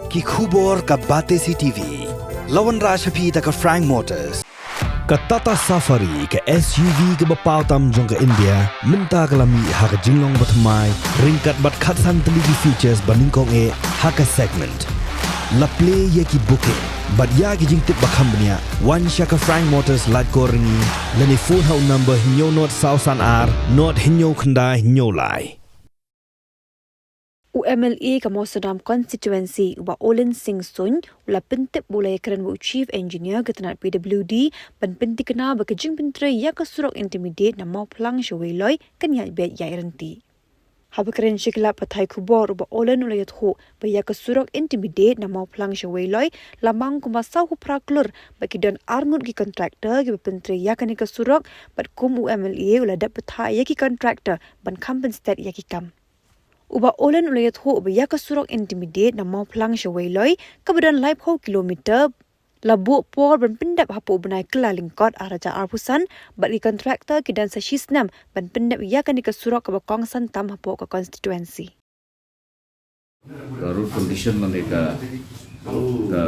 Ki khubor ka Bate CTV. Lawan Rashapi ta ka Frank Motors. Ka Tata Safari ka SUV ka bapaw tam jong ka India. Minta ka lami ha ka jinglong batmai. Ringkat bat khatsan teligi features baningkong e ha ka segment. La play ye ki booking. But ya ki jing tip bakam bnia. One shaka Frank Motors lat ko ringi. Lani phone hau number hinyo not sausan ar. Not hinyo khanda hinyo lai. UMLA ka Mosadam constituency uba Olin Singh Sun ula pentip bulai keren bu chief engineer ketanat PWD ban penti kena bakajing pentre ya ka surok intimidate na mau plang shawai loy kan ya bet ya irenti. Haba keren shikla pathai kubor uba Olin ula yatho ba ya ka surok intimidate na mau plang shawai loy lamang kuma sau praklur baki don arngut ki contractor ki pentre ya kan ka surok bat kum UMLA ula dat pathai ya ki contractor ban compensate ya ki kam. Uba Olin ulayat ho uba ya ka surok intimidate na mau plang shawai loy kabadan live ho kilometer labu por ban pendap hapo benai kela lingkot araja arpusan bagi kontraktor kidan sa shisnam ban pendap ya kan ka surok ka kongsan tam hapo ka constituency. Road condition mereka ke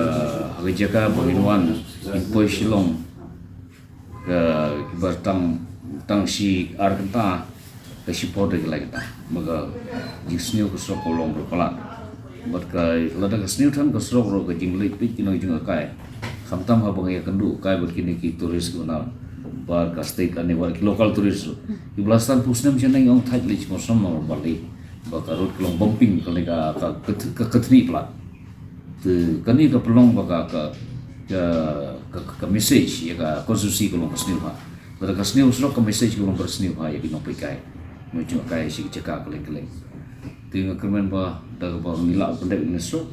Hagijaka Baginuan Impoi Shillong ke Kibartang tang si Arkenta ke Sipor de Lagta maga jisniu ke sok kolong berpalat bat kai lada ke sniu tan ke sok ro ke jinglit pit kino jung kai khamtam ha bangai kendu kai bat kini ki turis guna bar ka state ane war local turis di belasan pusnem jeneng ong thai lich mosam mar bali baka road kolong bumping kali ka ketni plat tu kani ka pelong baka ka message ya ka konstitusi kolong sniu ha lada ke sniu sok ka message kolong bersniu ha ya kino kai macam kaya si cekak keleng-keleng. Tengah kermen bah dah bah nilak pendek nesok.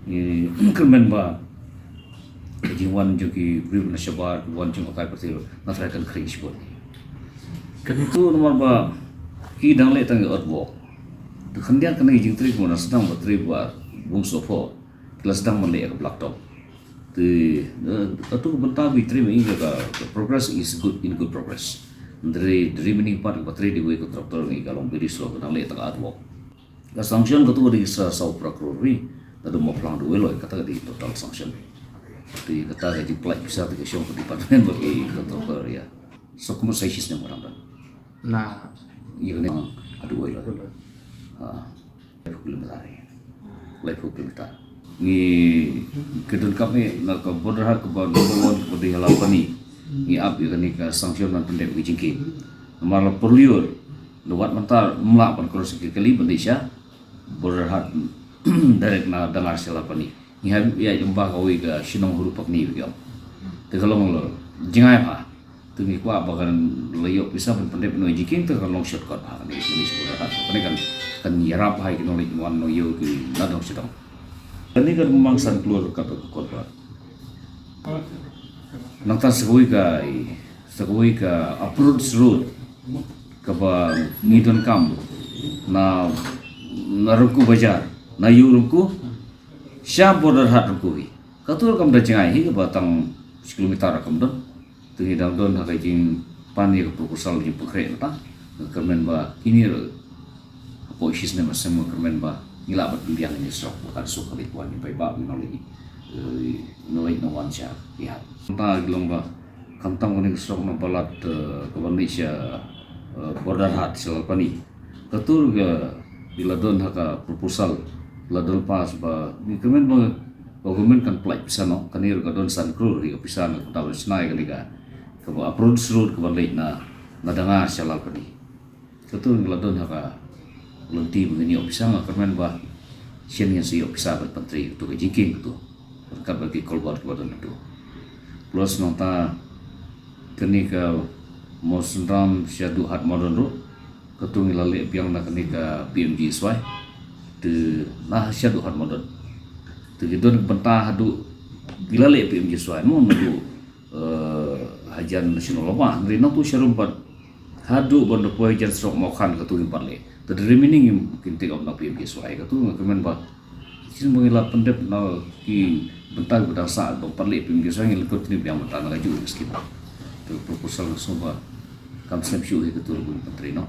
Ni kermen bah jiwan juga beri nasyabar wan cuma kaya perti nasrakan kering sebut. Kan itu nomor bah ki dang le tang outwalk. Kemudian kena jingtri pun sedang berteri bah bung sofa. Kelas sedang melek ke blacktop. Itu bentar bitri mengingat progress is good in good progress. Dari mending part bateri di way kontraktor ni kalau beri slow kenal le tengah adwok. Ka sanction ketua registra sau prokurori tadu mau pelang dua loh kata di total sanction. Di kata gaji pelak bisa tiga syong ke departemen bagi kontraktor ya. So kamu saya sistem orang dan. Nah, iya ni ada way lah. Belum lari. Lepas belum tak. Ni kedun kami nak border hak ke bawah di halapan ni. Ni up ya ni ka sanction dan pendek bijingki nomor perliur lewat mentar melak pan kurus kali Malaysia berhad direct na dengar siapa ni ya jumpa kau ke sinong huruf ni begitu tegalong lo jingai pa tu ni kuat bahkan layok bisa pendek no jiking tu kalau shortcut ha ni berhad kan yarap hai kino lagi wan no yo ki nadong sedang ini kan memangsan keluar kata korban Nangtan segui ka approach road kapa ngidon kam na rungku bajar na yu rungku sya border hat rungku katur kam da jengai hi ka batang kilometer kam don tu hidang don ha jing pan ye proposal ji pukre ta kermen ba ini apa isis ne masem kermen ba ngila bat biang ni sok bukan sok kali tuan ni bai ba minoli nolai no wansha ya ta gilong ba kantang ni sok no balat ke Malaysia border hat sel pani katur ga bila don haka proposal ladol pas ba ni kemen ba government kan play bisa no kanir ga don san krur ri bisa na ta snai ga liga ke ba approach road ke balik na dengar sel pani katur ga don haka lenti begini bisa na kemen ba sian yang si bisa bat pentri tu ga jingking tu kan bagi kolbar kepada itu plus nota kenika mosndam syadu hat modern ru ketung ilale piang na kenika PMG swai de nah syadu hat modern tu gidon bentah hadu ilale PMG swai mo ndu hajan nasional lama dari tu syarumpat hadu bondo poi jan strok mokan ketung imparle the remaining mungkin take up na PMG swai ketung kemen ba sin mengila pendep na ki bentar berdasar berperlik pembiasaan yang lekut ni yang mentang lagi miskin. Tu proposal semua kami snapshot itu turun menteri no.